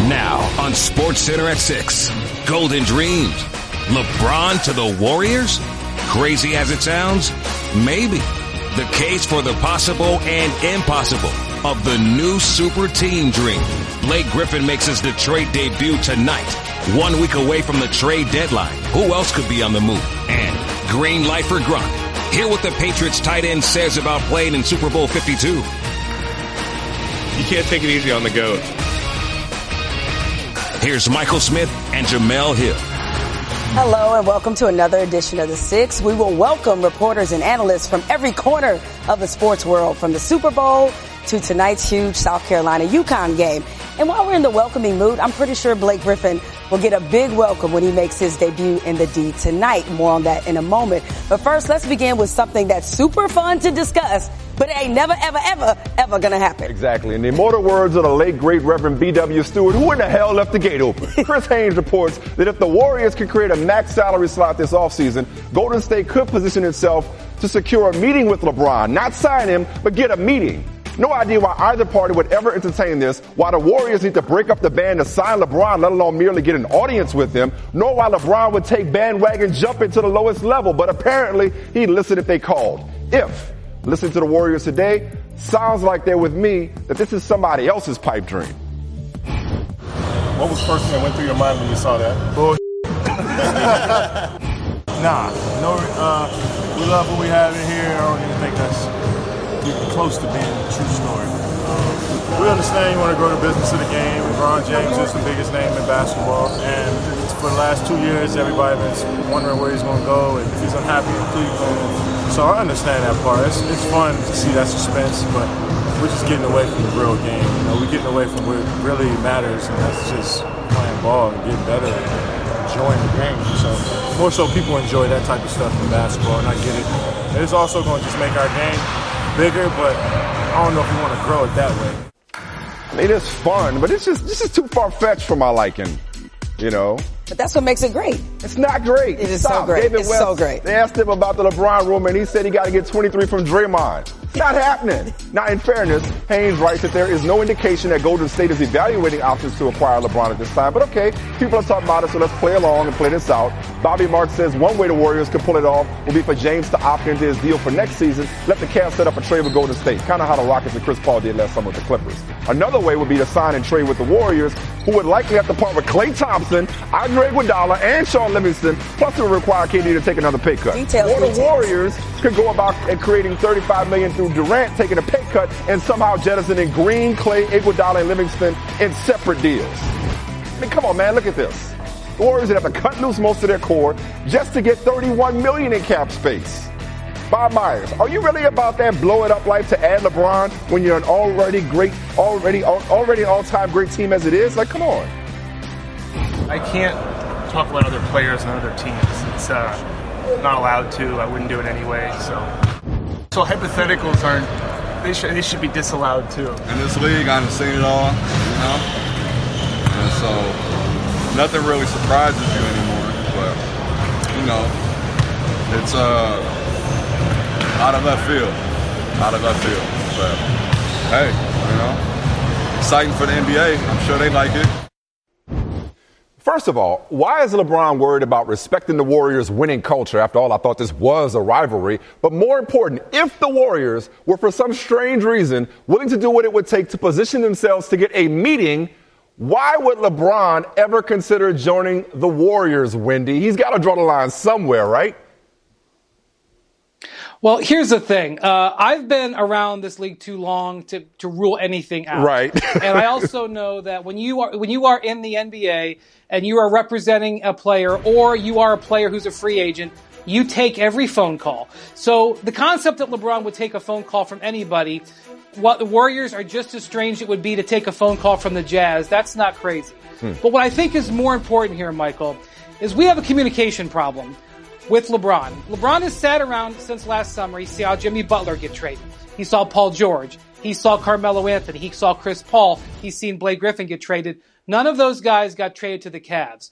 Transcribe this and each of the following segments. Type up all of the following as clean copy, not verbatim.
Now on SportsCenter at 6, Golden Dreams. LeBron to the Warriors? Crazy as it sounds? Maybe. The case for the possible and impossible of the new super team dream. Blake Griffin makes his Detroit debut tonight, 1 week away from the trade deadline. Who else could be on the move? And green light for Gronk. Hear what the Patriots tight end says about playing in Super Bowl 52. You can't take it easy on the GOAT. Here's Michael Smith and Jamel Hill. Hello and welcome to another edition of The Six. We will welcome reporters and analysts from every corner of the sports world, from the Super Bowl to tonight's huge South Carolina-UConn game. And while we're in the welcoming mood, I'm pretty sure Blake Griffin will get a big welcome when he makes his debut in the D tonight. More on that in a moment. But first, let's begin with something that's super fun to discuss, but it ain't never, ever, ever, ever gonna happen. Exactly. In the immortal words of the late, great Reverend B.W. Stewart, who in the hell left the gate open? Chris Haynes reports that if the Warriors could create a max salary slot this offseason, Golden State could position itself to secure a meeting with LeBron. Not sign him, but get a meeting. No idea why either party would ever entertain this, why the Warriors need to break up the band to sign LeBron, let alone merely get an audience with him, nor why LeBron would take bandwagon jumping to the lowest level. But apparently, he'd listen if they called. Listening to the Warriors today, sounds like they're with me, that this is somebody else's pipe dream. What was the first thing that went through your mind when you saw that? Bullshit. We love what we have in here. I don't even think that's even close to being a true story. We understand you want to grow the business of the game. LeBron James is the biggest name in basketball, and for the last 2 years, everybody's been wondering where he's going to go and if he's unhappy in Cleveland. So I understand that part. It's fun to see that suspense, but we're just getting away from the real game. We're getting away from what really matters, and that's just playing ball and getting better and enjoying the game. So more so people enjoy that type of stuff in basketball, and I get it. And it's also going to just make our game bigger, but I don't know if we want to grow it that way. I mean, it's fun, but this is too far-fetched for my liking, you know. But that's what makes it great. It's not great. It is so great. David It's West, so great. They asked him about the LeBron rumor, and he said he got to get 23 from Draymond. It's not happening. Now, in fairness, Haynes writes that there is no indication that Golden State is evaluating options to acquire LeBron at this time. But okay, people are talking about it, so let's play along and play this out. Bobby Marks says one way the Warriors could pull it off will be for James to opt into his deal for next season, let the Cavs set up a trade with Golden State, kind of how the Rockets and Chris Paul did last summer with the Clippers. Another way would be to sign and trade with the Warriors, who would likely have to part with Klay Thompson, Andre Iguodala, and Sean Livingston, plus it would require KD to take another pay cut. Or the Warriors could go about and creating $35 million through Durant taking a pay cut and somehow jettisoning Green, Klay, Iguodala, and Livingston in separate deals. I mean, come on, man, look at this. The Warriors would have to cut loose most of their core just to get $31 million in cap space. Bob Myers, are you really about that blow it up life to add LeBron when you're an already an all-time great team as it is? Like, come on. I can't talk about other players and other teams. It's not allowed to. I wouldn't do it anyway. So hypotheticals aren't. They should be disallowed too. In this league, I've seen it all, you know, and so nothing really surprises you anymore. But you know, it's out of left field. But hey, you know, exciting for the NBA. I'm sure they like it. First of all, why is LeBron worried about respecting the Warriors' winning culture? After all, I thought this was a rivalry. But more important, if the Warriors were for some strange reason willing to do what it would take to position themselves to get a meeting, why would LeBron ever consider joining the Warriors, Wendy? He's got to draw the line somewhere, right? Well, here's the thing. I've been around this league too long to rule anything out. Right. And I also know that when you are in the NBA and you are representing a player, or you are a player who's a free agent, you take every phone call. So the concept that LeBron would take a phone call from anybody, while the Warriors are just as strange it would be to take a phone call from the Jazz, that's not crazy. But what I think is more important here, Michael, is we have a communication problem with LeBron. LeBron has sat around since last summer. He saw Jimmy Butler get traded. He saw Paul George. He saw Carmelo Anthony. He saw Chris Paul. He's seen Blake Griffin get traded. None of those guys got traded to the Cavs.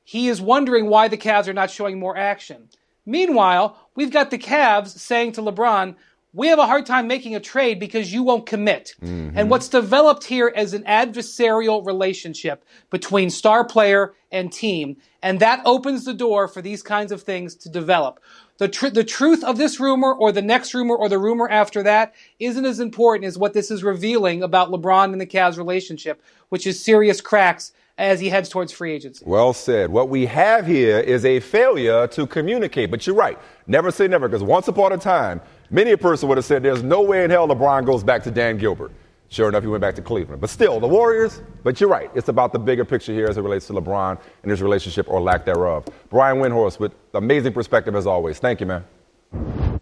He is wondering why the Cavs are not showing more action. Meanwhile, we've got the Cavs saying to LeBron, we have a hard time making a trade because you won't commit. Mm-hmm. And what's developed here is an adversarial relationship between star player and team. And that opens the door for these kinds of things to develop. The truth of this rumor or the next rumor or the rumor after that isn't as important as what this is revealing about LeBron and the Cavs relationship, which is serious cracks as he heads towards free agency. Well said. What we have here is a failure to communicate. But you're right. Never say never, because once upon a time, many a person would have said there's no way in hell LeBron goes back to Dan Gilbert. Sure enough, he went back to Cleveland. But still, the Warriors, but you're right. It's about the bigger picture here as it relates to LeBron and his relationship or lack thereof. Brian Windhorst with amazing perspective as always. Thank you, man.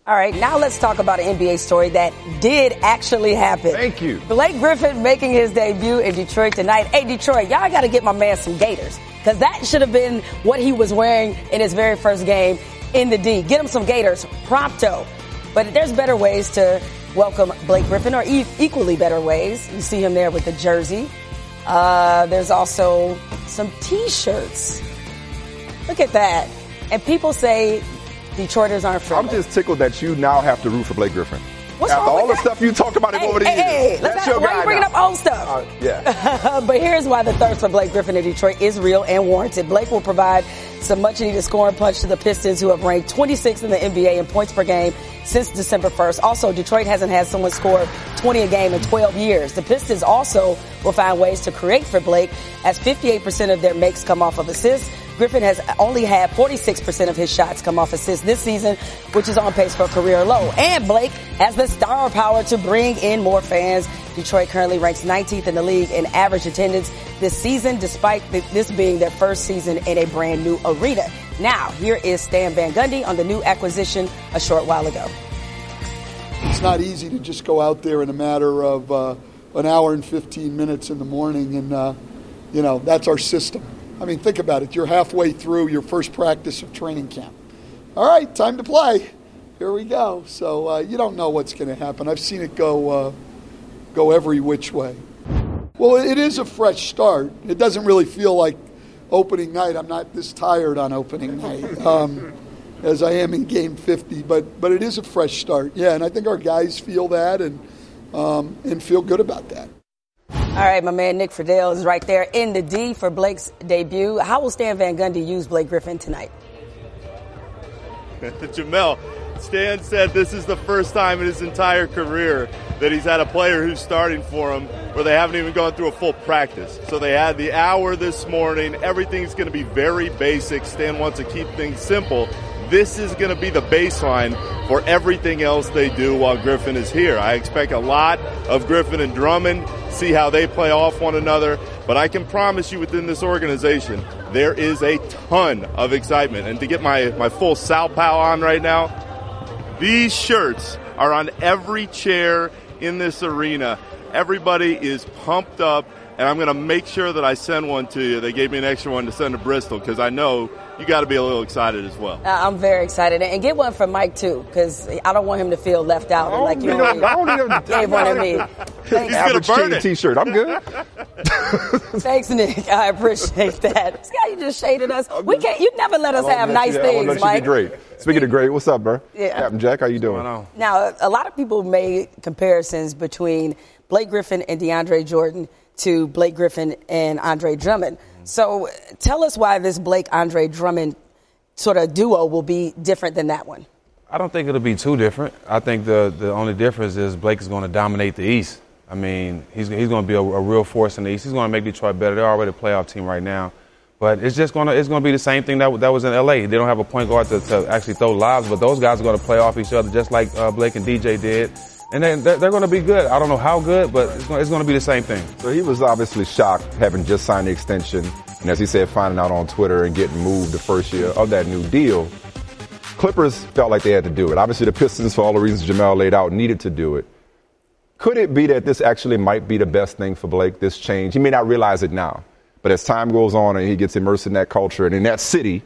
All right, now let's talk about an NBA story that did actually happen. Thank you. Blake Griffin making his debut in Detroit tonight. Hey, Detroit, y'all got to get my man some Gators, because that should have been what he was wearing in his very first game in the D. Get him some Gators pronto. But there's better ways to welcome Blake Griffin, or equally better ways. You see him there with the jersey. There's also some T-shirts. Look at that. And people say Detroiters aren't friendly. I'm just tickled that you now have to root for Blake Griffin. What's After wrong with all the that? stuff you talk about him over the years. Hey, that's your why guy are you bringing now. up old stuff? Yeah. But here's why the thirst for Blake Griffin in Detroit is real and warranted. Blake will provide some much-needed scoring punch to the Pistons, who have ranked 26th in the NBA in points per game since December 1st. Also, Detroit hasn't had someone score 20 a game in 12 years. The Pistons also will find ways to create for Blake, as 58% of their makes come off of assists. Griffin has only had 46% of his shots come off assists this season, which is on pace for a career low. And Blake has the star power to bring in more fans. Detroit currently ranks 19th in the league in average attendance this season, despite this being their first season in a brand new arena. Now, here is Stan Van Gundy on the new acquisition a short while ago. It's not easy to just go out there in a matter of an hour and 15 minutes in the morning, and, that's our system. I mean, think about it. You're halfway through your first practice of training camp. All right, time to play. Here we go. So you don't know what's going to happen. I've seen it go every which way. Well, it is a fresh start. It doesn't really feel like opening night. I'm not this tired on opening night as I am in Game 50. But it is a fresh start. Yeah, and I think our guys feel that and feel good about that. All right, my man Nick Friedel is right there in the D for Blake's debut. How will Stan Van Gundy use Blake Griffin tonight? Jamel, Stan said this is the first time in his entire career that he's had a player who's starting for him where they haven't even gone through a full practice. So they had the hour this morning. Everything's going to be very basic. Stan wants to keep things simple. This is going to be the baseline for everything else they do while Griffin is here. I expect a lot of Griffin and Drummond, see how they play off one another. But I can promise you within this organization, there is a ton of excitement. And to get my full Sal Pal on right now, these shirts are on every chair in this arena. Everybody is pumped up, and I'm going to make sure that I send one to you. They gave me an extra one to send to Bristol because I know you got to be a little excited as well. I'm very excited. And get one for Mike, too, because I don't want him to feel left out. I don't gave one to me. He's going to burn it. T-shirt. I'm good. Thanks, Nick. I appreciate that. See how you just shaded us? You never let us have nice things, Mike. Great. Speaking of great, what's up, bro? Yeah. Captain Jack, how you doing? Now, a lot of people made comparisons between Blake Griffin and DeAndre Jordan to Blake Griffin and Andre Drummond. So tell us why this Blake-Andre Drummond sort of duo will be different than that one. I don't think it'll be too different. I think the only difference is Blake is going to dominate the East. I mean, he's going to be a real force in the East. He's going to make Detroit better. They're already a playoff team right now. But it's going to be the same thing that was in L.A. They don't have a point guard to actually throw lobs, but those guys are going to play off each other just like Blake and DJ did. And they're going to be good. I don't know how good, but it's going to be the same thing. So he was obviously shocked having just signed the extension. And as he said, finding out on Twitter and getting moved the first year of that new deal. Clippers felt like they had to do it. Obviously, the Pistons, for all the reasons Jamel laid out, needed to do it. Could it be that this actually might be the best thing for Blake, this change? He may not realize it now. But as time goes on and he gets immersed in that culture and in that city,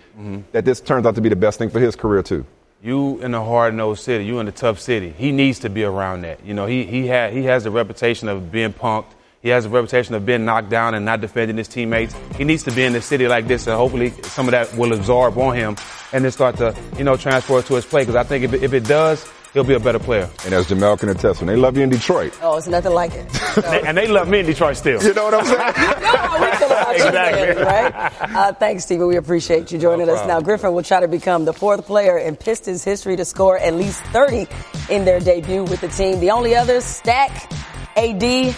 that this turns out to be the best thing for his career, too. You in a hard-nosed city, you in a tough city. He needs to be around that. You know, he has a reputation of being punked. He has a reputation of being knocked down and not defending his teammates. He needs to be in a city like this, and hopefully some of that will absorb on him and then start to, transfer to his play. Because I think if it does, he'll be a better player. And as Jamel can attest, when they love you in Detroit. Oh, it's nothing like it. So. And they love me in Detroit still. You know what I'm saying? You know how we feel about Exactly. you, man, right? Thanks, Stephen. We appreciate you joining us. Now, Griffin will try to become the 4th player in Pistons history to score at least 30 in their debut with the team. The only others, Stack, AD,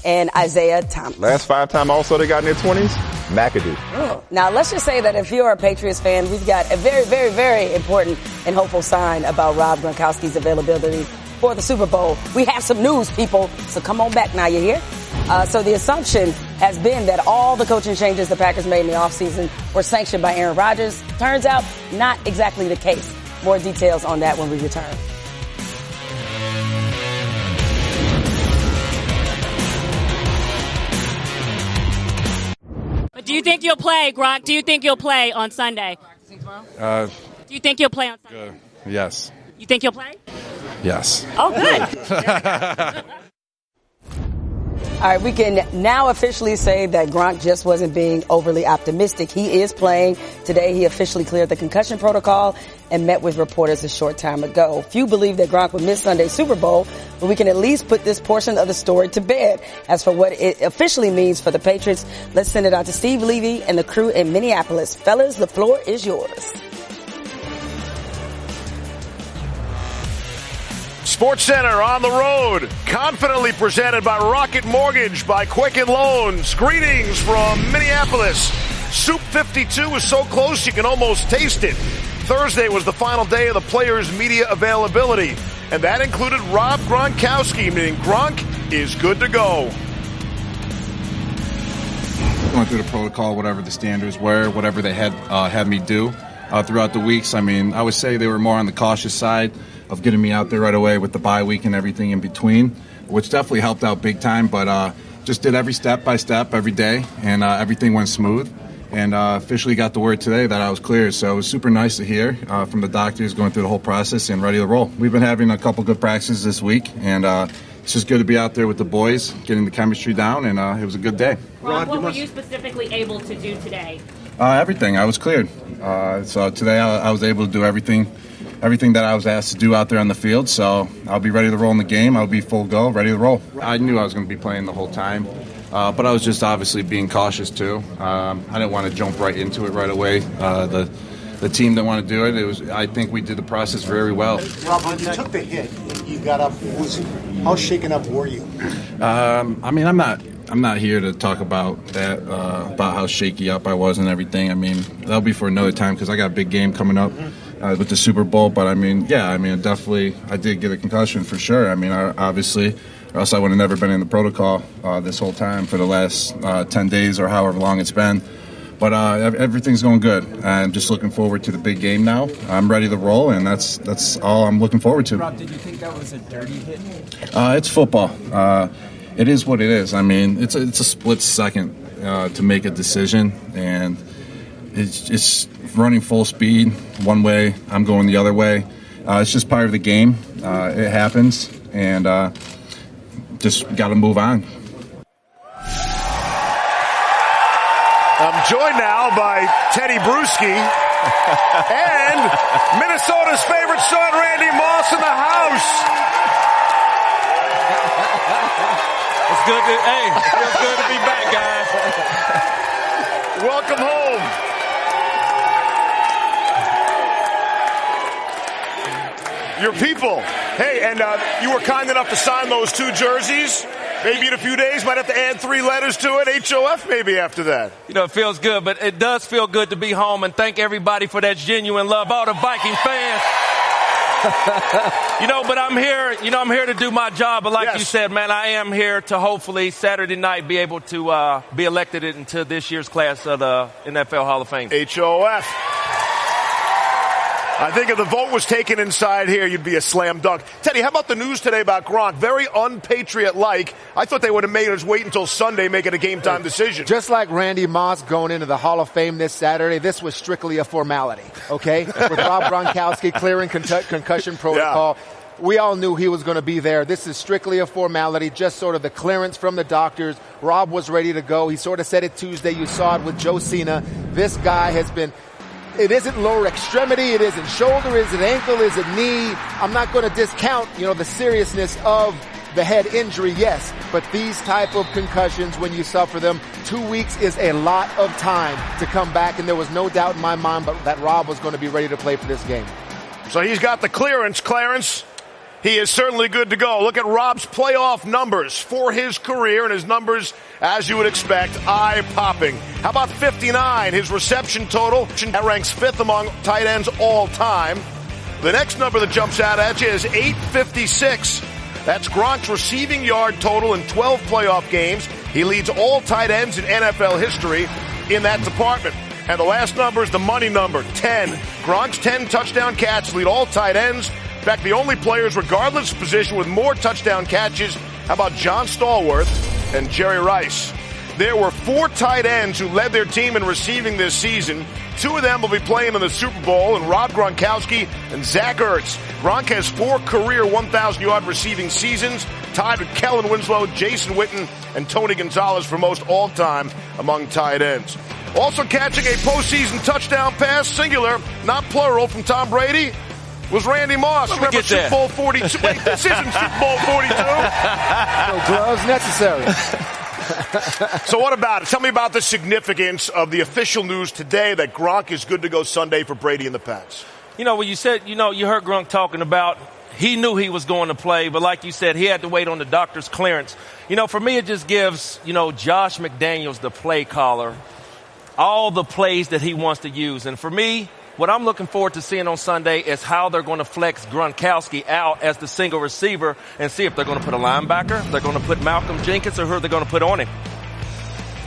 and Isaiah Thomas. Last 5 times also they got in their 20s, McAdoo. Oh. Now, let's just say that if you're a Patriots fan, we've got a very, very, very important and hopeful sign about Rob Gronkowski's availability for the Super Bowl. We have some news, people, so come on back now, you hear? So the assumption has been that all the coaching changes the Packers made in the offseason were sanctioned by Aaron Rodgers. Turns out, not exactly the case. More details on that when we return. But do you think you'll play, Gronk? Do you think you'll play on Sunday? Do you think you'll play on Sunday? Yes. You think you'll play? Yes. Oh, good. All right, we can now officially say that Gronk just wasn't being overly optimistic. He is playing. Today, he officially cleared the concussion protocol and met with reporters a short time ago. Few believe that Gronk would miss Sunday's Super Bowl, but we can at least put this portion of the story to bed. As for what it officially means for the Patriots, let's send it out to Steve Levy and the crew in Minneapolis. Fellas, the floor is yours. SportsCenter on the road, confidently presented by Rocket Mortgage by Quicken Loans. Greetings from Minneapolis. Soup 52 is so close you can almost taste it. Thursday was the final day of the players' media availability, and that included Rob Gronkowski, meaning Gronk is good to go. Going through the protocol, whatever the standards were, whatever they had me do throughout the weeks. I mean, I would say they were more on the cautious side of getting me out there right away with the bye week and everything in between, which definitely helped out big time, but just did every step by step every day, and everything went smooth, and officially got the word today that I was cleared. So it was super nice to hear from the doctors going through the whole process and ready to roll. We've been having a couple good practices this week, and it's just good to be out there with the boys, getting the chemistry down, and it was a good day. Rob, what were you specifically able to do today? Everything. I was cleared. So today I was able to do everything that I was asked to do out there on the field, so I'll be ready to roll in the game. I'll be full go, ready to roll. I knew I was going to be playing the whole time, but I was just obviously being cautious too. I didn't want to jump right into it right away. The team didn't want to do it. I think we did the process very well. Rob, when you took the hit, you got up. How shaken up were you? I mean, I'm not here to talk about that, about how shaky up I was and everything. I mean, that'll be for another time because I got a big game coming up. With the Super Bowl, but I mean, definitely, I did get a concussion for sure. I mean, obviously, or else I would have never been in the protocol this whole time for the last 10 days or however long it's been. But everything's going good. I'm just looking forward to the big game now. I'm ready to roll, and that's all I'm looking forward to. Rob, did you think that was a dirty hit? It's football. It is what it is. I mean, it's a split second to make a decision, and it's running full speed one way, I'm going the other way. It's just part of the game. It happens, and just got to move on. I'm joined now by Teddy Bruschi and Minnesota's favorite son, Randy Moss, in the house. It's good to, it feels good to be back, guys. Welcome home. Your people. Hey, and you were kind enough to sign those 2 jerseys. Maybe in a few days, might have to add 3 letters to it. HOF maybe after that. You know, it feels good, but it does feel good to be home, and thank everybody for that genuine love, all the Viking fans. But I'm here, I'm here to do my job. But like you said, man, I am here to hopefully Saturday night be able to be elected into this year's class of the NFL Hall of Fame. HOF. I think if the vote was taken inside here, you'd be a slam dunk. Teddy, how about the news today about Gronk? Very unpatriot-like. I thought they would have made us wait until Sunday, make it a game-time decision. Just like Randy Moss going into the Hall of Fame this Saturday, this was strictly a formality, okay? With Rob Gronkowski clearing concussion protocol. Yeah. We all knew he was going to be there. This is strictly a formality, just sort of the clearance from the doctors. Rob was ready to go. He sort of said it Tuesday. You saw it with Joe Cena. This guy has been... It isn't lower extremity. It isn't shoulder. Is it ankle? Is it knee? I'm not going to discount, the seriousness of the head injury, yes. But these type of concussions, when you suffer them, 2 weeks is a lot of time to come back. And there was no doubt in my mind that Rob was going to be ready to play for this game. So he's got the clearance, Clarence. He is certainly good to go. Look at Rob's playoff numbers for his career, and his numbers, as you would expect, eye-popping. How about 59, his reception total? That ranks 5th among tight ends all time. The next number that jumps out at you is 856. That's Gronk's receiving yard total in 12 playoff games. He leads all tight ends in NFL history in that department. And the last number is the money number, 10. Gronk's 10 touchdown catches lead all tight ends. In fact, the only players, regardless of position, with more touchdown catches, how about John Stallworth and Jerry Rice? There were 4 tight ends who led their team in receiving this season. 2 of them will be playing in the Super Bowl, and Rob Gronkowski and Zach Ertz. Gronk has 4 career 1,000-yard receiving seasons, tied with Kellen Winslow, Jason Witten, and Tony Gonzalez for most all-time among tight ends. Also catching a postseason touchdown pass, singular, not plural, from Tom Brady, was Randy Moss. Remember Super Bowl 42? Wait, this isn't Super Bowl 42. No gloves necessary. So what about it? Tell me about the significance of the official news today that Gronk is good to go Sunday for Brady and the Pats. When you said, you heard Gronk talking about he knew he was going to play, but like you said, he had to wait on the doctor's clearance. For me, it just gives, Josh McDaniels, the play caller, all the plays that he wants to use. And for me, what I'm looking forward to seeing on Sunday is how they're going to flex Gronkowski out as the single receiver and see if they're going to put a linebacker, they're going to put Malcolm Jenkins, or who they're going to put on him.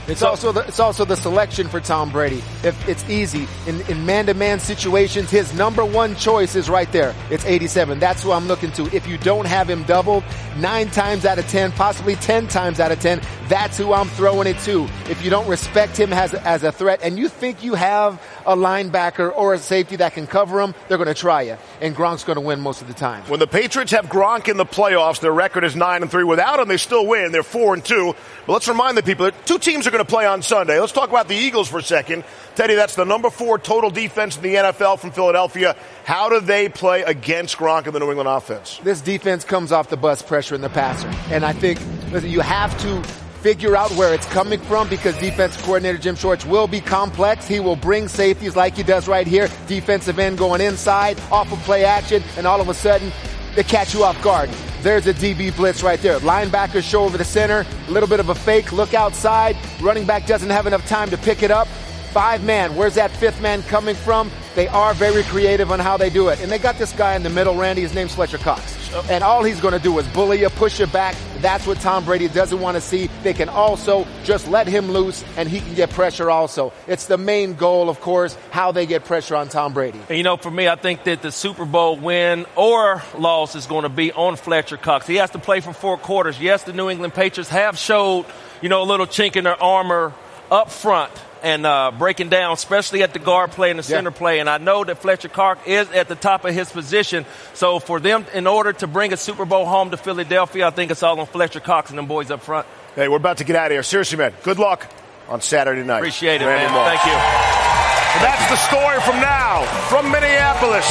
It's also the selection for Tom Brady. If it's easy in man-to-man situations, his number one choice is right there. It's 87. That's who I'm looking to. If you don't have him doubled, 9 times out of 10, possibly 10 times out of 10, that's who I'm throwing it to. If you don't respect him as a threat, and you think you have a linebacker or a safety that can cover him, they're going to try you. And Gronk's going to win most of the time. When the Patriots have Gronk in the playoffs, their record is 9-3. Without him, they still win. They're 4-2. But let's remind the people that 2 teams are going to play on Sunday. Let's talk about the Eagles for a second. Teddy, that's the number 4 total defense in the NFL from Philadelphia. How do they play against Gronk in the New England offense? This defense comes off the bus pressure in the passer. And I think you have to figure out where it's coming from, because defense coordinator Jim Schwartz will be complex. He will bring safeties like he does right here. Defensive end going inside, off of play action, and all of a sudden they catch you off guard. There's a DB blitz right there. Linebackers show over the center, a little bit of a fake, look outside. Running back doesn't have enough time to pick it up. 5-man, where's that 5th man coming from? They are very creative on how they do it. And they got this guy in the middle, Randy, his name's Fletcher Cox. And all he's going to do is bully you, push you back. That's what Tom Brady doesn't want to see. They can also just let him loose, and he can get pressure also. It's the main goal, of course, how they get pressure on Tom Brady. And, for me, I think that the Super Bowl win or loss is going to be on Fletcher Cox. He has to play for 4 quarters. Yes, the New England Patriots have showed, a little chink in their armor up front and breaking down, especially at the guard play and the center play. And I know that Fletcher Cox is at the top of his position. So for them, in order to bring a Super Bowl home to Philadelphia, I think it's all on Fletcher Cox and them boys up front. Hey, we're about to get out of here. Seriously, man, good luck on Saturday night. Appreciate it, man. Thank you. And that's the story from now, from Minneapolis,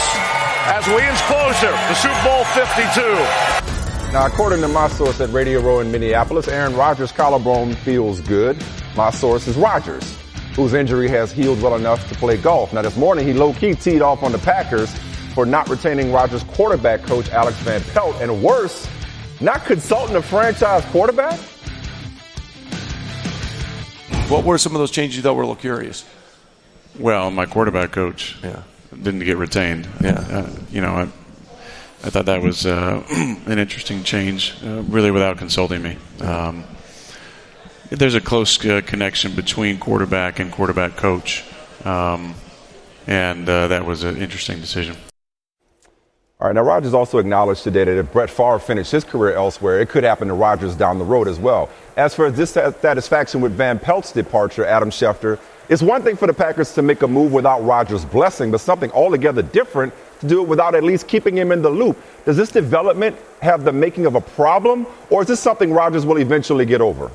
as we inch closer to Super Bowl 52. Now, according to my source at Radio Row in Minneapolis, Aaron Rodgers' collarbone feels good. My source is Rodgers, whose injury has healed well enough to play golf. Now, this morning, he low-key teed off on the Packers for not retaining Rodgers' quarterback coach, Alex Van Pelt, and worse, not consulting a franchise quarterback? What were some of those changes you thought were a little curious? Well, my quarterback coach didn't get retained. I thought that was an interesting change, really without consulting me. There's a close connection between quarterback and quarterback coach, and that was an interesting decision. All right, now Rodgers also acknowledged today that if Brett Favre finished his career elsewhere, it could happen to Rodgers down the road as well. As for his dissatisfaction with Van Pelt's departure, Adam Schefter, it's one thing for the Packers to make a move without Rodgers' blessing, but something altogether different to do it without at least keeping him in the loop. Does this development have the making of a problem, or is this something Rodgers will eventually get over?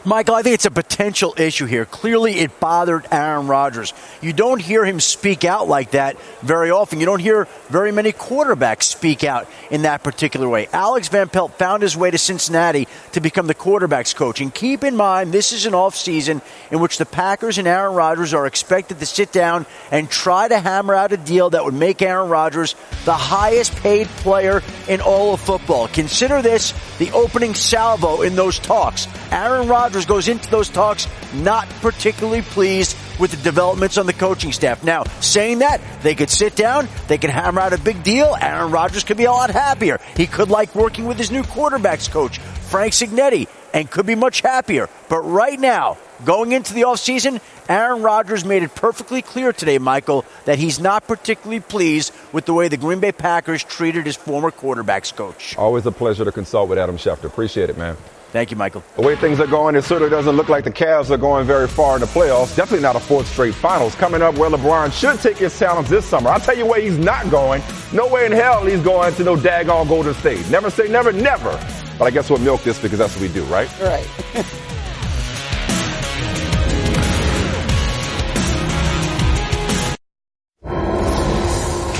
Michael, I think it's a potential issue here. Clearly, it bothered Aaron Rodgers. You don't hear him speak out like that very often. You don't hear very many quarterbacks speak out in that particular way. Alex Van Pelt found his way to Cincinnati to become the quarterback's coach. And keep in mind, this is an offseason in which the Packers and Aaron Rodgers are expected to sit down and try to hammer out a deal that would make Aaron Rodgers the highest paid player in all of football. Consider this the opening salvo in those talks. Aaron Rodgers goes into those talks not particularly pleased with the developments on the coaching staff. Now, saying that, they could sit down, they could hammer out a big deal. Aaron Rodgers could be a lot happier. He could like working with his new quarterbacks coach, Frank Cignetti, and could be much happier. But right now, going into the offseason, Aaron Rodgers made it perfectly clear today, Michael, that he's not particularly pleased with the way the Green Bay Packers treated his former quarterbacks coach. Always a pleasure to consult with Adam Schefter. Appreciate it, man. Thank you, Michael. The way things are going, it certainly doesn't look like the Cavs are going very far in the playoffs. Definitely not a fourth straight finals. Coming up where LeBron should take his talents this summer. I'll tell you where he's not going. No way in hell he's going to no daggone Golden State. Never say never, never. But I guess we'll milk this because that's what we do, right? Right.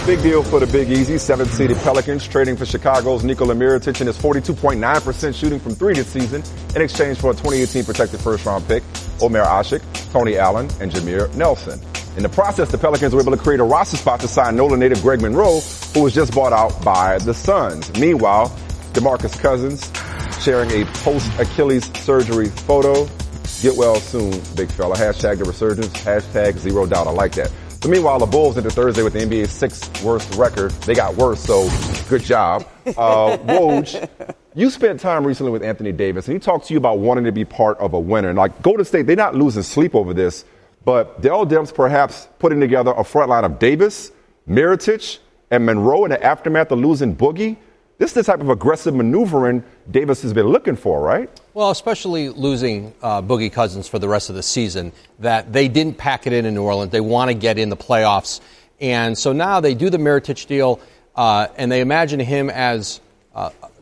Big deal for the Big Easy. 7th-seeded Pelicans trading for Chicago's Nikola Mirotic and his 42.9% shooting from three this season in exchange for a 2018 protected first-round pick, Omer Asik, Tony Allen, and Jameer Nelson. In the process, the Pelicans were able to create a roster spot to sign NOLA native Greg Monroe, who was just bought out by the Suns. Meanwhile, DeMarcus Cousins sharing a post-Achilles surgery photo. Get well soon, big fella. Hashtag the resurgence. Hashtag 0 doubt. I like that. So meanwhile, the Bulls ended Thursday with the NBA's 6th worst record. They got worse, so good job. Woj, you spent time recently with Anthony Davis, and he talked to you about wanting to be part of a winner. And like Golden State, they're not losing sleep over this, but Dell Demps perhaps putting together a front line of Davis, Mirotic, and Monroe in the aftermath of losing Boogie. This is the type of aggressive maneuvering Davis has been looking for, right? Well, especially losing Boogie Cousins for the rest of the season, that they didn't pack it in New Orleans. They want to get in the playoffs. And so now they do the Mirotic deal, and they imagine him as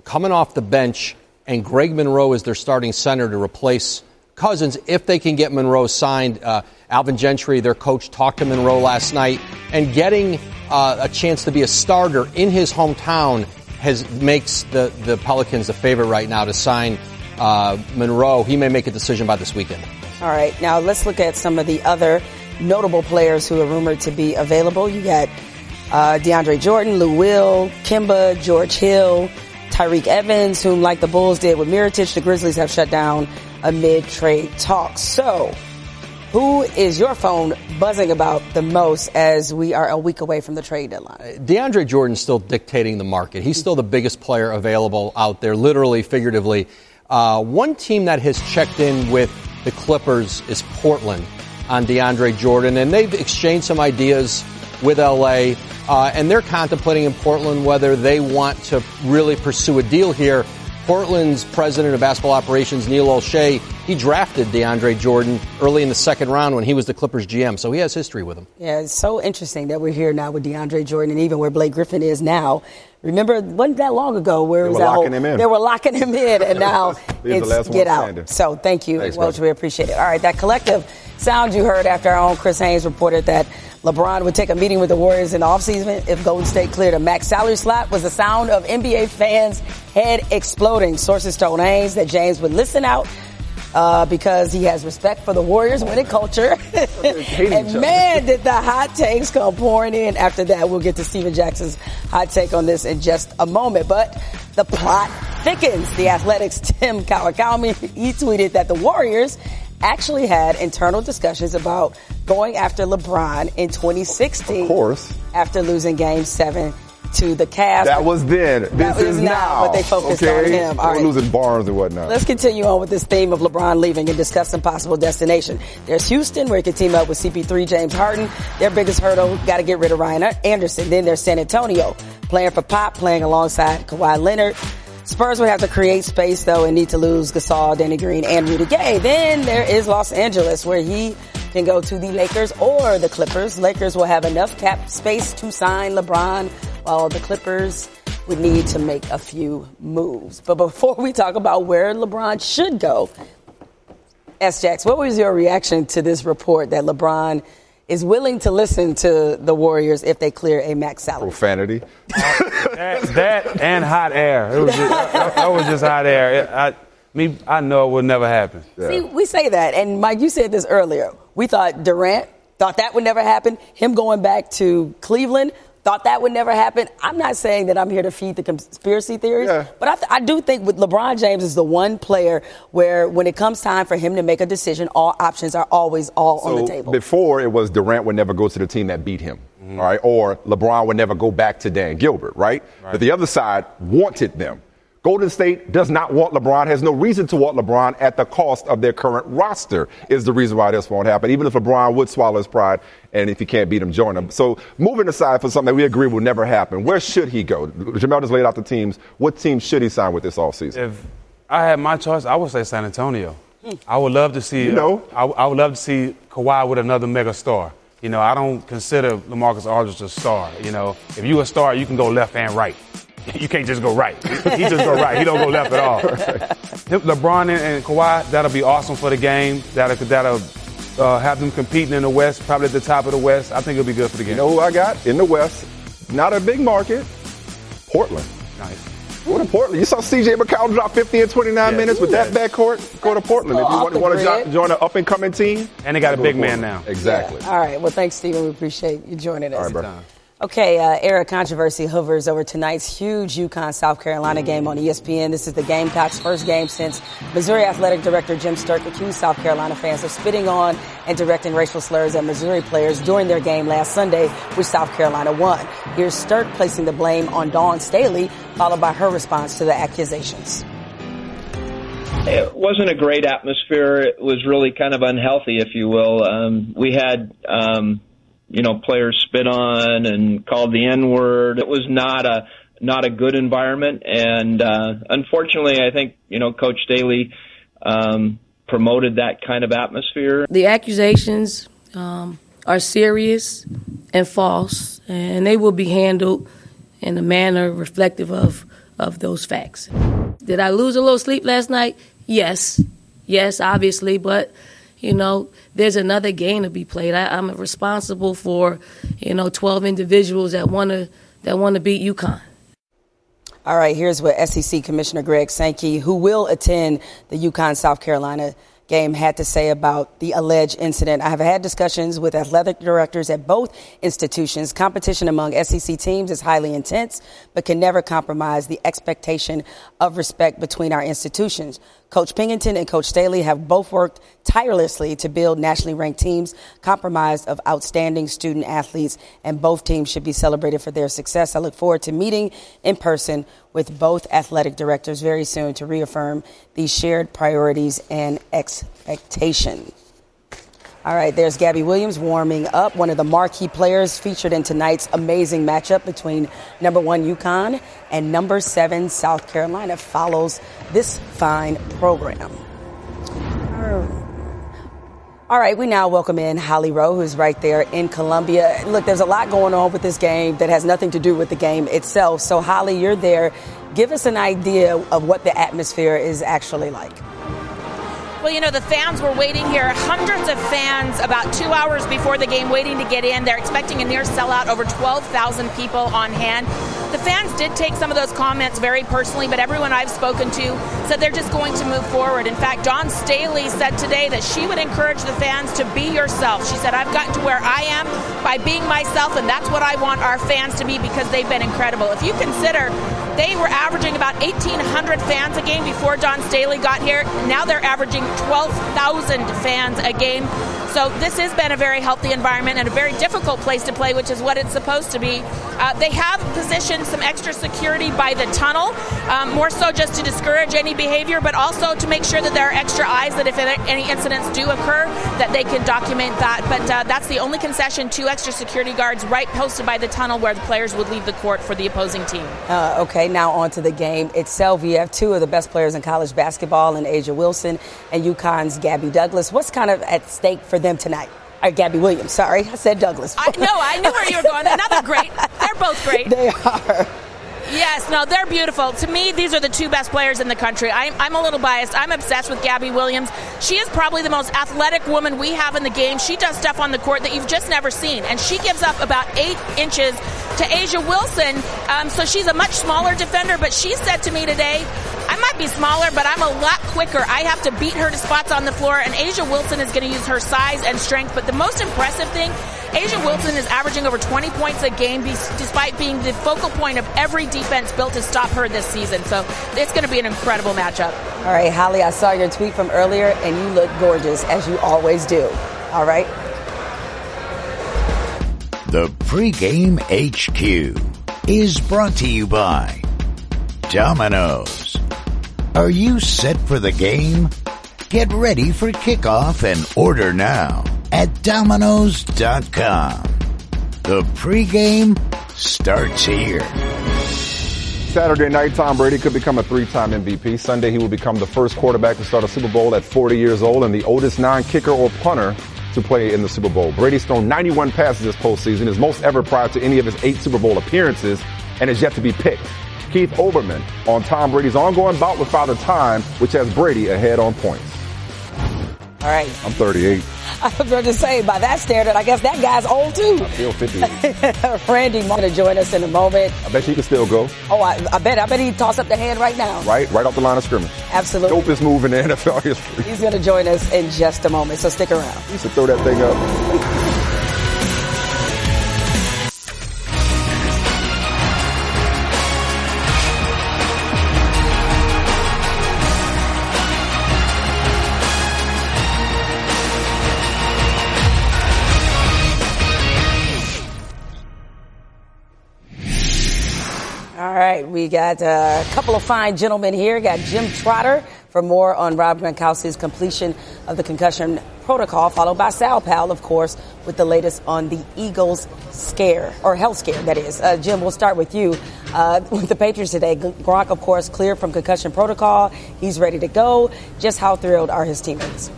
coming off the bench, and Greg Monroe is their starting center to replace Cousins if they can get Monroe signed. Alvin Gentry, their coach, talked to Monroe last night, and getting a chance to be a starter in his hometown makes the Pelicans the favorite right now to sign Monroe. He may make a decision by this weekend. All right. Now let's look at some of the other notable players who are rumored to be available. You got DeAndre Jordan, Lou Will, Kemba, George Hill, Tyreek Evans, whom, like the Bulls did with Mirotic, the Grizzlies have shut down amid trade talks. So who is your phone buzzing about the most as we are a week away from the trade deadline? DeAndre Jordan's still dictating the market. He's still the biggest player available out there, literally, figuratively. One team that has checked in with the Clippers is Portland on DeAndre Jordan, and they've exchanged some ideas with L.A., and they're contemplating in Portland whether they want to really pursue a deal here. Portland's president of basketball operations, Neil Olshey, he drafted DeAndre Jordan early in the second round when he was the Clippers GM, so he has history with him. Yeah, it's so interesting that we're here now with DeAndre Jordan and even where Blake Griffin is now. Remember, it wasn't that long ago where they were locking him in, and now it's get out. Standing. So thank you, Welch. We appreciate it. All right, that collective sound you heard after our own Chris Haynes reported that LeBron would take a meeting with the Warriors in the offseason if Golden State cleared a max salary slot was the sound of NBA fans' head exploding. Sources told Haynes that James would listen out because he has respect for the Warriors' winning culture. And man, did the hot takes come pouring in after that. We'll get to Steven Jackson's hot take on this in just a moment. But the plot thickens. The Athletic's Tim Kawakami, he tweeted that the Warriors actually had internal discussions about going after LeBron in 2016. Of course. After losing Game 7 to the Cavs. That was then. This is now. But they focused on him. All right. Losing Barnes and whatnot. Let's continue on with this theme of LeBron leaving and discuss some possible destination. There's Houston, where he could team up with CP3, James Harden. Their biggest hurdle, got to get rid of Ryan Anderson. Then there's San Antonio, playing for Pop, playing alongside Kawhi Leonard. Spurs would have to create space, though, and need to lose Gasol, Danny Green, and Rudy Gay. Then there is Los Angeles, where he can go to the Lakers or the Clippers. Lakers will have enough cap space to sign LeBron, while the Clippers would need to make a few moves. But before we talk about where LeBron should go, S-Jax, what was your reaction to this report that LeBron is willing to listen to the Warriors if they clear a max salary? Profanity. That and hot air. That was just hot air. I know it would never happen. Yeah. See, we say that. And, Mike, you said this earlier. We thought Durant thought that would never happen. Him going back to Cleveland thought that would never happen. I'm not saying that I'm here to feed the conspiracy theories, but I do think with LeBron James is the one player where when it comes time for him to make a decision, all options are always on the table. Before it was Durant would never go to the team that beat him, all right, or LeBron would never go back to Dan Gilbert, right? But the other side wanted them. Golden State does not want LeBron, has no reason to want LeBron at the cost of their current roster is the reason why this won't happen, even if LeBron would swallow his pride and if he can't beat him, join him. So moving aside for something that we agree will never happen, where should he go? Jamel just laid out the teams. What team should he sign with this offseason? If I had my choice, I would say San Antonio. I would love to see I would love to see Kawhi with another mega star. You know, I don't consider LaMarcus Aldridge a star. You know, if you a star, you can go left and right. You can't just go right. He just go right. He don't go left at all. LeBron and Kawhi, that'll be awesome for the game. That'll have them competing in the West, probably at the top of the West. I think it'll be good for the game. You know who I got in the West? Not a big market. Portland. Nice. Go to Portland. You saw C.J. McCollum drop 50 in 29 minutes with that backcourt. Go to Portland if you want to join an up-and-coming team. And they got a big man now. Exactly. Yeah. All right. Well, thanks, Stephen. We appreciate you joining us. All right, bro. Okay, air of controversy hovers over tonight's huge UConn-South Carolina game on ESPN. This is the Gamecocks' first game since Missouri Athletic Director Jim Sturk accused South Carolina fans of spitting on and directing racial slurs at Missouri players during their game last Sunday, which South Carolina won. Here's Sturk placing the blame on Dawn Staley, followed by her response to the accusations. It wasn't a great atmosphere. It was really kind of unhealthy, if you will. We had players spit on and called the N-word. It was not a good environment, and unfortunately, I think Coach Staley promoted that kind of atmosphere. The accusations are serious and false, and they will be handled in a manner reflective of those facts. Did I lose a little sleep last night? Yes, obviously, but there's another game to be played. I'm responsible for, 12 individuals that want to beat UConn. All right, here's what SEC Commissioner Greg Sankey, who will attend the UConn-South Carolina game, had to say about the alleged incident. I have had discussions with athletic directors at both institutions. Competition among SEC teams is highly intense, but can never compromise the expectation of respect between our institutions. Coach Pingleton and Coach Staley have both worked tirelessly to build nationally ranked teams comprised of outstanding student athletes, and both teams should be celebrated for their success. I look forward to meeting in person with both athletic directors very soon to reaffirm these shared priorities and expectations. All right, there's Gabby Williams warming up, one of the marquee players featured in tonight's amazing matchup between number 1 UConn and number 7 South Carolina. Follows this fine program. All right, we now welcome in Holly Rowe, who's right there in Columbia. Look, there's a lot going on with this game that has nothing to do with the game itself. So, Holly, you're there. Give us an idea of what the atmosphere is actually like. Well, the fans were waiting here. Hundreds of fans about 2 hours before the game waiting to get in. They're expecting a near sellout, over 12,000 people on hand. The fans did take some of those comments very personally, but everyone I've spoken to said they're just going to move forward. In fact, Dawn Staley said today that she would encourage the fans to be yourself. She said, I've gotten to where I am by being myself, and that's what I want our fans to be because they've been incredible. If you consider they were averaging about 1,800 fans a game before Dawn Staley got here. Now they're averaging 12,000 fans a game. So this has been a very healthy environment and a very difficult place to play, which is what it's supposed to be. They have positioned some extra security by the tunnel, more so just to discourage any behavior, but also to make sure that there are extra eyes that if any incidents do occur, that they can document that. But that's the only concession, 2 extra security guards right posted by the tunnel where the players would leave the court for the opposing team. Okay, now on to the game itself. You have 2 of the best players in college basketball in Asia Wilson and UConn's Gabby Douglas. What's kind of at stake for them tonight? Or Gabby Williams, sorry. I said Douglas. I knew where you were going. Another great. They're both great. They are. Yes, no, they're beautiful. To me, these are the two best players in the country. I'm a little biased. I'm obsessed with Gabby Williams. She is probably the most athletic woman we have in the game. She does stuff on the court that you've just never seen. And she gives up about 8 inches to Asia Wilson. So she's a much smaller defender, but she said to me today, I might be smaller, but I'm a lot quicker. I have to beat her to spots on the floor, and Asia Wilson is going to use her size and strength. But the most impressive thing, Asia Wilson is averaging over 20 points a game despite being the focal point of every defense built to stop her this season. So it's going to be an incredible matchup. All right, Holly, I saw your tweet from earlier, and you look gorgeous, as you always do. All right? The Pregame HQ is brought to you by Domino's. Are you set for the game? Get ready for kickoff and order now at Domino's.com. The pregame starts here. Saturday night, Tom Brady could become a 3-time MVP. Sunday, he will become the first quarterback to start a Super Bowl at 40 years old and the oldest non-kicker or punter to play in the Super Bowl. Brady's thrown 91 passes this postseason, his most ever prior to any of his 8 Super Bowl appearances, and is yet to be picked. Keith Olbermann on Tom Brady's ongoing bout with Father Time, which has Brady ahead on points. All right. I'm 38. I was going to say, by that standard, I guess that guy's old, too. I feel 58. Randy Moss going to join us in a moment. I bet he can still go. Oh, I bet he'd toss up the hand right now. Right off the line of scrimmage. Absolutely. Dopest move in the NFL history. He's going to join us in just a moment, so stick around. He should throw that thing up. All right, we got a couple of fine gentlemen here. Got Jim Trotter for more on Rob Gronkowski's completion of the concussion protocol, followed by Sal Powell, of course, with the latest on the Eagles scare, or health scare, that is. Jim, we'll start with you. With the Patriots today, Gronk, of course, cleared from concussion protocol. He's ready to go. Just how thrilled are his teammates?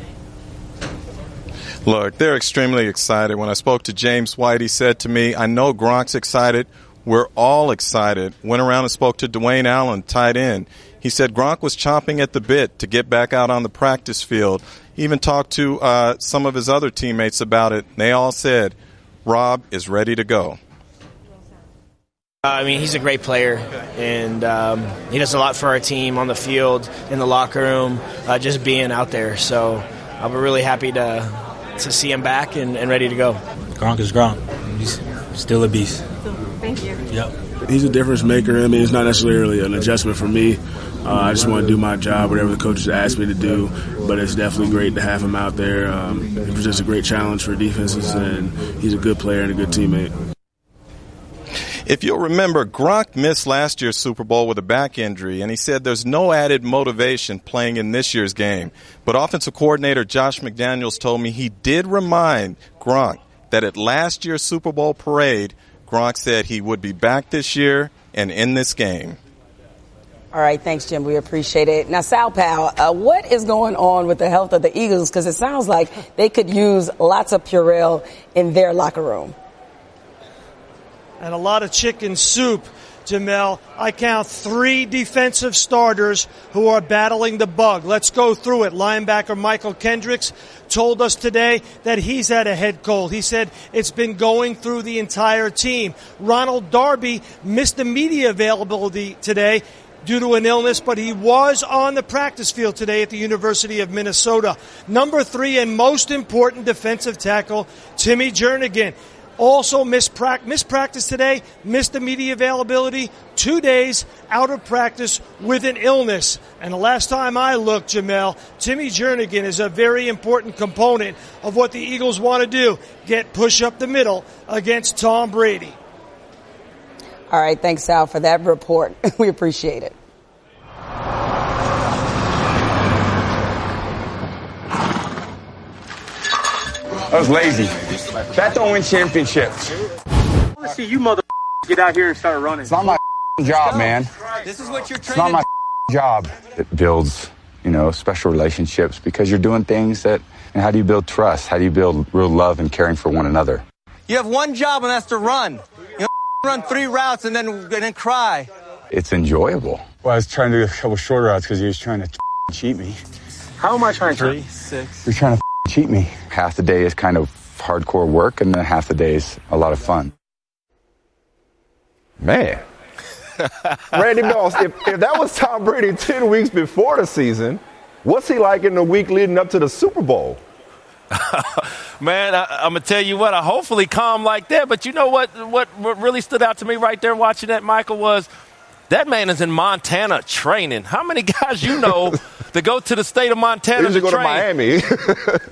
Look, they're extremely excited. When I spoke to James White, he said to me, I know Gronk's excited. We're all excited. Went around and spoke to Dwayne Allen, tight end. He said Gronk was chomping at the bit to get back out on the practice field. He even talked to some of his other teammates about it. They all said, Rob is ready to go. I mean, he's a great player, and he does a lot for our team on the field, in the locker room, just being out there. So I'm really happy to see him back and ready to go. Gronk is Gronk. He's still a beast. Thank you. Yep. He's a difference maker. I mean, it's not necessarily an adjustment for me. I just want to do my job, whatever the coaches ask me to do. But it's definitely great to have him out there. He presents a great challenge for defenses, and he's a good player and a good teammate. If you'll remember, Gronk missed last year's Super Bowl with a back injury, and he said there's no added motivation playing in this year's game. But offensive coordinator Josh McDaniels told me he did remind Gronk that at last year's Super Bowl parade, Gronk said he would be back this year and in this game. All right, thanks, Jim. We appreciate it. Now, Sal Powell, what is going on with the health of the Eagles? Because it sounds like they could use lots of Purell in their locker room. And a lot of chicken soup, Jamel. I count 3 defensive starters who are battling the bug. Let's go through it. Linebacker Michael Kendricks told us today that he's had a head cold. He said it's been going through the entire team. Ronald Darby missed the media availability today due to an illness, but he was on the practice field today at the University of Minnesota. Number 3 and most important defensive tackle, Timmy Jernigan. Also missed practice today, missed the media availability, 2 days out of practice with an illness. And the last time I looked, Jamel, Timmy Jernigan is a very important component of what the Eagles want to do, get push up the middle against Tom Brady. All right, thanks, Sal, for that report. We appreciate it. I was lazy. That don't win championships. I want to see you mother get out here and start running. It's not my job, man. This is what you're It's not my job. It builds, special relationships because you're doing things that, and how do you build trust? How do you build real love and caring for one another? You have one job, and that's to run. You don't run 3 routes and then cry. It's enjoyable. Well, I was trying to do a couple shorter routes because he was trying to cheat me. How am I trying to? 3, 6. You're trying to cheat me. Half the day is kind of hardcore work, and then half the day is a lot of fun. Man. Randy Moss, if that was Tom Brady 10 weeks before the season, what's he like in the week leading up to the Super Bowl? Man, I'm going to tell you what, I hopefully calm like that. But you know what really stood out to me right there watching that, Michael, was that man is in Montana training. How many guys you know that go to the state of Montana to go train? To Miami.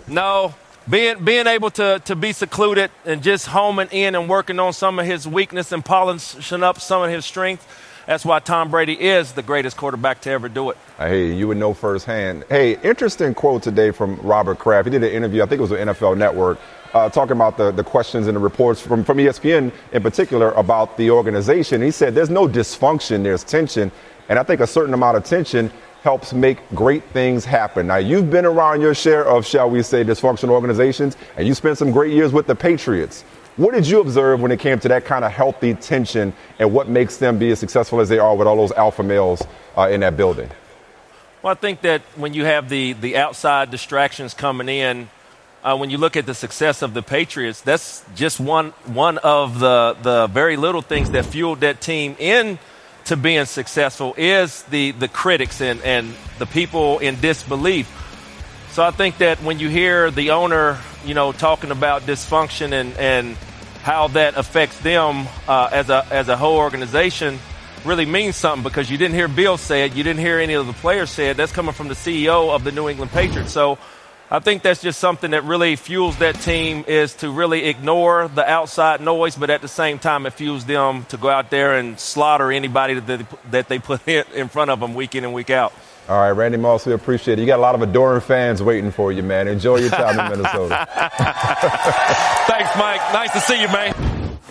No, being able to be secluded and just homing in and working on some of his weakness and polishing up some of his strengths. That's why Tom Brady is the greatest quarterback to ever do it. Hey, you would know firsthand. Hey, interesting quote today from Robert Kraft. He did an interview, I think it was with NFL Network, talking about the questions and the reports from ESPN in particular about the organization. He said there's no dysfunction, there's tension. And I think a certain amount of tension helps make great things happen. Now, you've been around your share of, shall we say, dysfunctional organizations, and you spent some great years with the Patriots. What did you observe when it came to that kind of healthy tension and what makes them be as successful as they are with all those alpha males in that building? Well, I think that when you have the outside distractions coming in, when you look at the success of the Patriots, that's just one of the very little things that fueled that team into being successful is the critics and the people in disbelief. So I think that when you hear the owner, talking about dysfunction and how that affects them as a whole organization, really means something, because you didn't hear Bill say it, you didn't hear any of the players say it. That's coming from the CEO of the New England Patriots. So I think that's just something that really fuels that team, is to really ignore the outside noise, but at the same time it fuels them to go out there and slaughter anybody that they put in front of them week in and week out. All right, Randy Moss, we appreciate it. You got a lot of adoring fans waiting for you, man. Enjoy your time in Minnesota. Thanks, Mike. Nice to see you, man.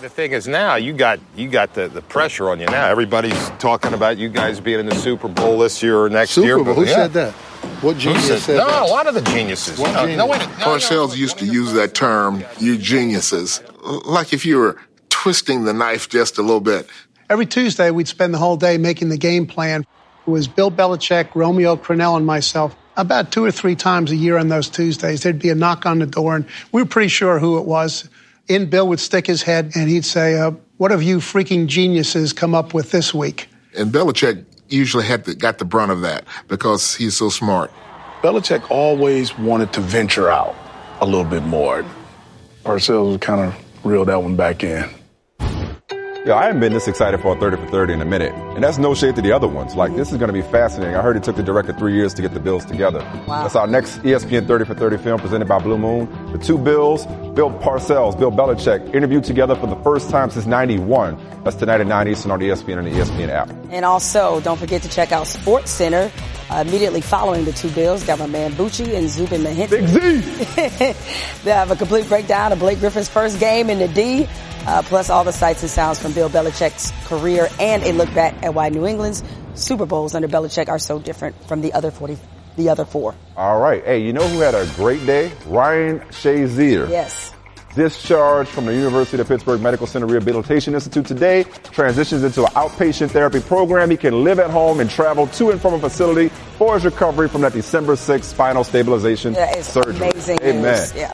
The thing is now you got the pressure on you now. Everybody's talking about you guys being in the Super Bowl this year or next year. Super Bowl? Who said that? What genius said that? No, a lot of the geniuses. Parcells used to use that term, you geniuses, like if you were twisting the knife just a little bit. Every Tuesday, we'd spend the whole day making the game plan. It was Bill Belichick, Romeo Crennel, and myself. About 2 or 3 times a year on those Tuesdays, there'd be a knock on the door, and we were pretty sure who it was. In Bill would stick his head, and he'd say, what have you freaking geniuses come up with this week? And Belichick usually got the brunt of that because he's so smart. Belichick always wanted to venture out a little bit more. Parcells kind of reeled that one back in. Yeah, I haven't been this excited for a 30 for 30 in a minute. And that's no shade to the other ones. Like, this is going to be fascinating. I heard it took the director 3 years to get the Bills together. Wow. That's our next ESPN 30 for 30 film presented by Blue Moon. The two Bills, Bill Parcells, Bill Belichick, interviewed together for the first time since 91. That's tonight at 9 Eastern on ESPN and the ESPN app. And also, don't forget to check out Sports Center. Immediately following the two Bills, got my man Bucci and Zubin Mehenti. Big Z! They have a complete breakdown of Blake Griffin's first game in the D, plus all the sights and sounds from Bill Belichick's career, and a look back at why New England's Super Bowls under Belichick are so different from the other 4. All right. Hey, you know who had a great day? Ryan Shazier. Yes. Discharged from the University of Pittsburgh Medical Center Rehabilitation Institute today, transitions into an outpatient therapy program. He can live at home and travel to and from a facility for his recovery from that December 6th spinal stabilization That is surgery. Amazing Amen. news. Yeah.